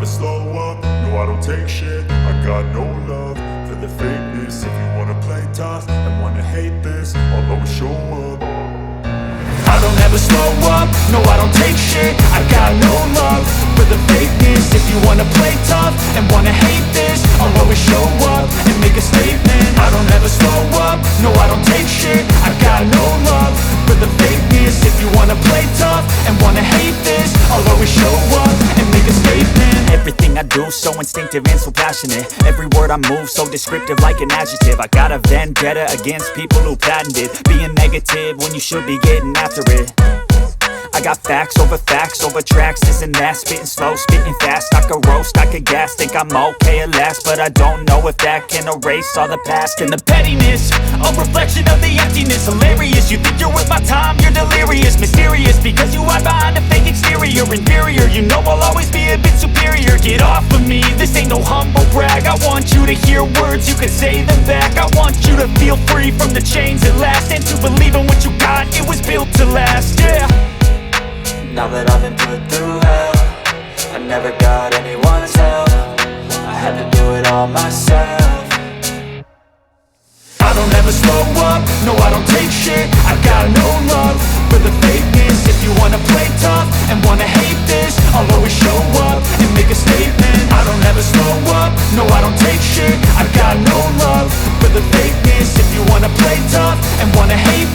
slow up, no I don't take shit. I got no love for the fakeness. If you wanna play tough and wanna hate this, I'll always show up. I don't ever slow up, no I don't take shit. I got no love for the fakeness. If you wanna play tough and wanna hate this, I'll always show up and make a statement. I don't ever slow up, no I don't take shit. I got no love for the fakeness. If you wanna play tough and wanna hate this, I'll always show up and make a statement. Everything I do so instinctive and so passionate. Every word I move so descriptive like an adjective. I got a vendetta against people who patented being negative when you should be getting after it. I got facts over tracks, this and that. Spitting slow, spitting fast, I could roast, I could gas. Think I'm okay at last, but I don't know if that can erase all the past. And the pettiness, a reflection of the emptiness. Hilarious, you think you're worth my time, you're delirious. Mysterious, because you hide behind a fake exterior. Inferior, you know I'll always be a bit superior. Get off of me, this ain't no humble brag. I want you to hear words, you can say them back. I want you to feel free from the chains at last, and to believe in what you got, it was built to last, yeah. Now that I've been put through hell, I never got anyone's help. I had to do it all myself. I don't ever slow up, no I don't take shit. I got no love for the fakeness. If you wanna play tough and wanna hate